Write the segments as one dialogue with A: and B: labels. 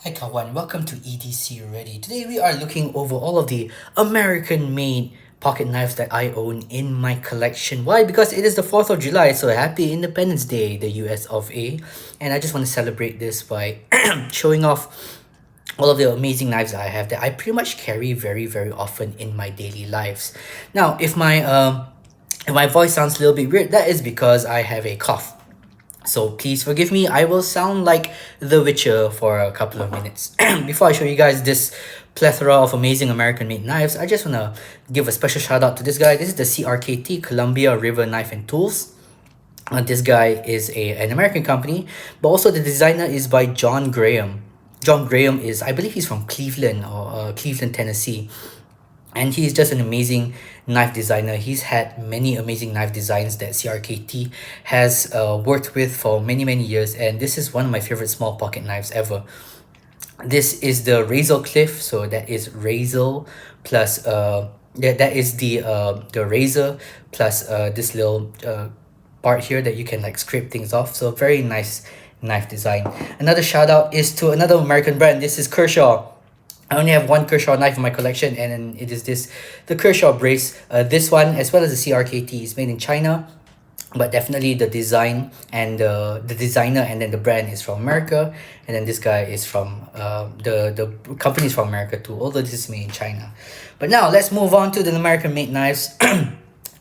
A: Hi Kawan, welcome to EDCReady. Today we are looking over all of the American-made pocket knives that I own in my collection. Why? Because it is the 4th of July, so happy Independence Day, the US of A. And I just want to celebrate this by showing off all of the amazing knives that I have that I pretty much carry very often in my daily lives. Now, if my voice sounds a little bit weird, that is because I have a cough. So please forgive me, I will sound like The Witcher for a couple of minutes. Before I show you guys this plethora of amazing American-made knives, I just want to give a special shout out to this guy. This is the CRKT, Columbia River Knife and Tools. This guy is an American company, but also the designer is by John Graham. John Graham is, I believe he's from Cleveland or Cleveland, Tennessee. And he's just an amazing knife designer. He's had many amazing knife designs that CRKT has worked with for many years, and this is one of my favorite small pocket knives ever. This is the Wharncliffe, so that is razor plus that is the razor plus this little part here that you can like scrape things off. So very nice knife design. Another shout out is to another American brand. This is Kershaw. I only have one Kershaw knife in my collection, and then it is the Kershaw brace. This one, as well as the CRKT, is made in China, but definitely the design and the designer and then the brand is from America, and then this guy is from the company is from America too, although this is made in China. But now let's move on to the American-made knives.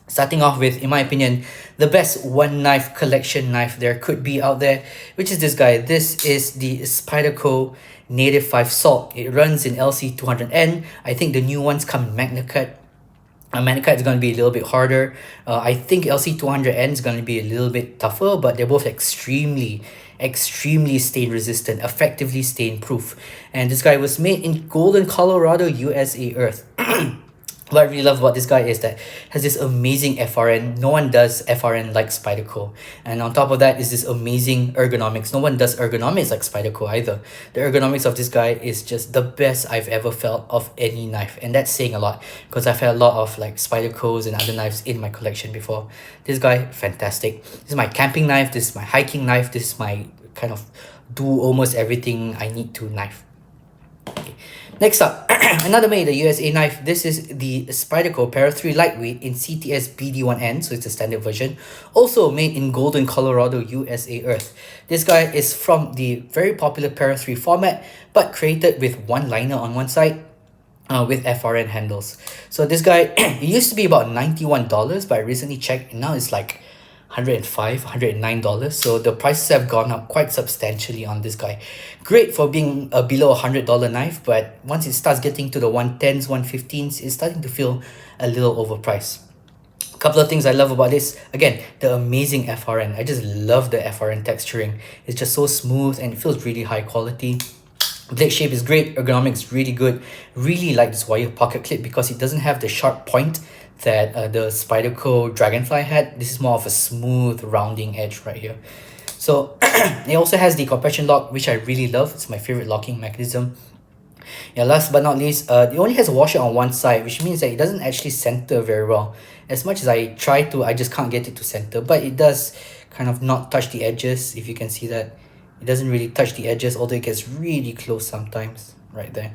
A: Starting off with, in my opinion, the best one knife collection knife there could be out there, which is this guy. This is the Spyderco Native 5 Salt. It runs in LC200N. I think the new ones come in Magna Cut. Magna Cut is going to be a little bit harder. I think LC200N is going to be a little bit tougher, but they're both extremely stain resistant, effectively stain proof. And this guy was made in Golden, Colorado, USA earth. What I really love about this guy is that has this amazing FRN. No one does FRN like Spyderco. And on top of that is this amazing ergonomics. No one does ergonomics like Spyderco either. The ergonomics of this guy is just the best I've ever felt of any knife. And that's saying a lot, because I've had a lot of like Spydercos and other knives in my collection before. This guy, fantastic. This is my camping knife. This is my hiking knife. This is my kind of do almost everything I need to knife. Next up, another made, a USA knife. This is the Spyderco Para 3 Lightweight in CTS BD1N, so it's a standard version. Also made in Golden, Colorado, USA earth. This guy is from the very popular Para 3 format, but created with one liner on one side with FRN handles. So this guy, it used to be about $91, but I recently checked and now it's like $109. So the prices have gone up quite substantially on this guy. Great for being a below $100 knife, but once it starts getting to the 110s, 115s, it's starting to feel a little overpriced. A couple of things I love about this, again, the amazing FRN. I just love the FRN texturing. It's just so smooth and it feels really high quality. Blade shape is great, ergonomics really good. Really like this wire pocket clip because it doesn't have the sharp point that the Spyderco Dragonfly had. This is more of a smooth rounding edge right here. So it also has the compression lock, which I really love. It's my favorite locking mechanism. Yeah, last but not least, it only has a washer on one side, which means that it doesn't actually center very well. As much as I try to, I just can't get it to center, but it does kind of not touch the edges. If you can see that, it doesn't really touch the edges, although it gets really close sometimes right there.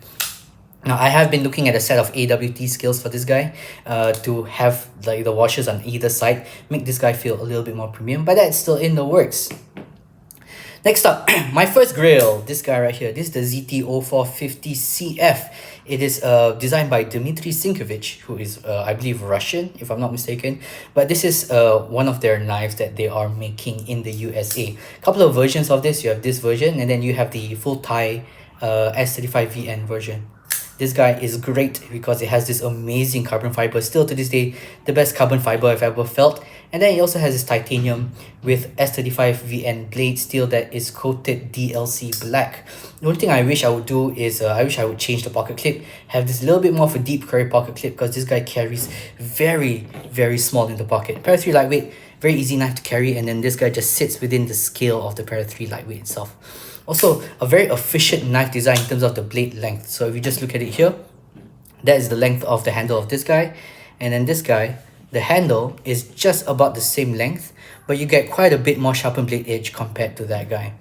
A: Now, I have been looking at a set of AWT scales for this guy to have like the washers on either side, make this guy feel a little bit more premium, but that's still in the works. Next up, my first grill, this guy right here. This is the ZT0450CF. It is designed by Dmitry Sinkovich, who is, I believe, Russian, if I'm not mistaken. But this is one of their knives that they are making in the USA. A couple of versions of this. You have this version, and then you have the full Thai S35VN version. This guy is great because it has this amazing carbon fiber. Still to this day, the best carbon fiber I've ever felt. And then it also has this titanium with S35VN blade steel that is coated DLC black. The only thing I wish I would do is I wish I would change the pocket clip, have this little bit more of a deep curry pocket clip, because this guy carries very small in the pocket. Para 3 lightweight, very easy knife to carry, and then this guy just sits within the scale of the Para 3 lightweight itself. Also, a very efficient knife design in terms of the blade length. So if you just look at it here, that is the length of the handle of this guy. And then this guy, the handle is just about the same length, but you get quite a bit more sharpened blade edge compared to that guy.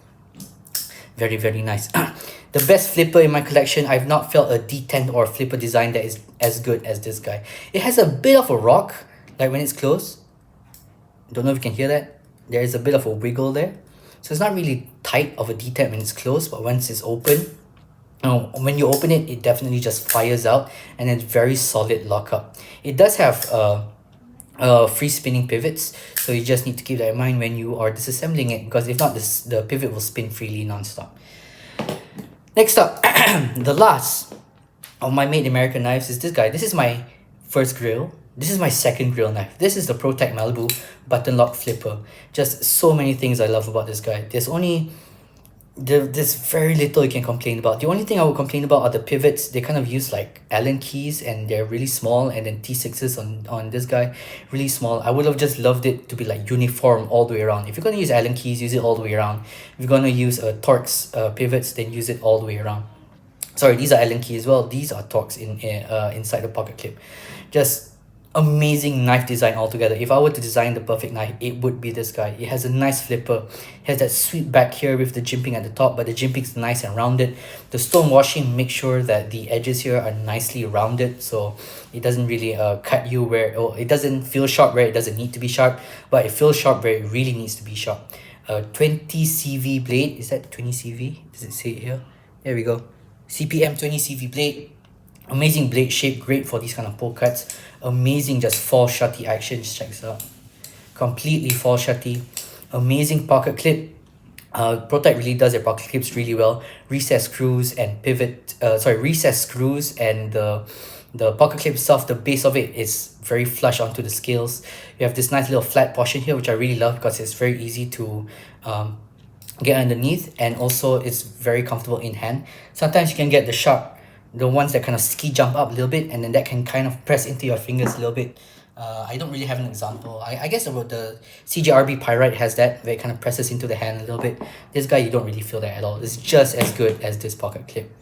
A: Very, very nice. The best flipper in my collection, I've not felt a detent or flipper design that is as good as this guy. It has a bit of a rock, like when it's closed. Don't know if you can hear that. There is a bit of a wiggle there. So it's not really tight of a detent when it's closed, but once it's open, when you open it, it definitely just fires out, and it's very solid lockup. It does have free spinning pivots, so you just need to keep that in mind when you are disassembling it, because if not, the pivot will spin freely non-stop. Next up, the last of my made American knives is this guy. This is my first grill. This is my second grill knife. This is the Protech Malibu button lock flipper. Just so many things I love about this guy. There's very little you can complain about. The only thing I would complain about are the pivots. They kind of use like Allen keys, and they're really small, and then T6s on this guy, really small. I would have just loved it to be like uniform all the way around. If you're going to use Allen keys, use it all the way around. If you're going to use Torx pivots, then use it all the way around. Sorry, these are Allen keys as well. These are Torx inside the pocket clip. Just amazing knife design altogether. If I were to design the perfect knife, it would be this guy. It has a nice flipper. It has that sweep back here with the jimping at the top, but the jimping is nice and rounded. The stone washing makes sure that the edges here are nicely rounded, so it doesn't really cut you where, or it doesn't feel sharp where it doesn't need to be sharp, but it feels sharp where it really needs to be sharp. 20 CV blade. Is that 20 CV? Does it say it here? There we go. CPM 20 CV blade. Amazing blade shape, great for these kind of pull cuts. Amazing just fall shutty action. Just check this out. Completely fall shutty. Amazing pocket clip. Protech really does their pocket clips really well. Recess screws and recess screws, and the pocket clip itself, the base of it is very flush onto the scales. You have this nice little flat portion here, which I really love because it's very easy to get underneath, and also it's very comfortable in hand. Sometimes you can get the ones that kind of ski jump up a little bit, and then that can kind of press into your fingers a little bit. I don't really have an example. I guess the CJRB Pyrite has that, where it kind of presses into the hand a little bit. This guy, you don't really feel that at all. It's just as good as this pocket clip.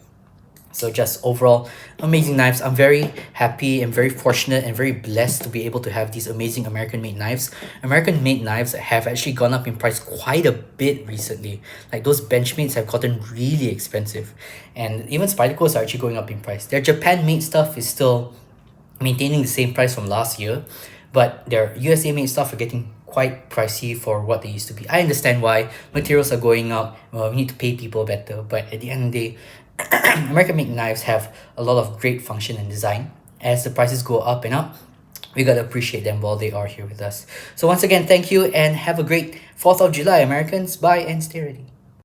A: So just overall, amazing knives. I'm very happy and very fortunate and very blessed to be able to have these amazing American-made knives. American-made knives have actually gone up in price quite a bit recently. Like those Benchmates have gotten really expensive. And even Spydercos are actually going up in price. Their Japan-made stuff is still maintaining the same price from last year, but their USA-made stuff are getting quite pricey for what they used to be. I understand why materials are going up. We need to pay people better, but at the end of the day, American-made knives have a lot of great function and design. As the prices go up and up, we gotta appreciate them while they are here with us. So once again, thank you and have a great 4th of July, Americans. Bye and stay ready.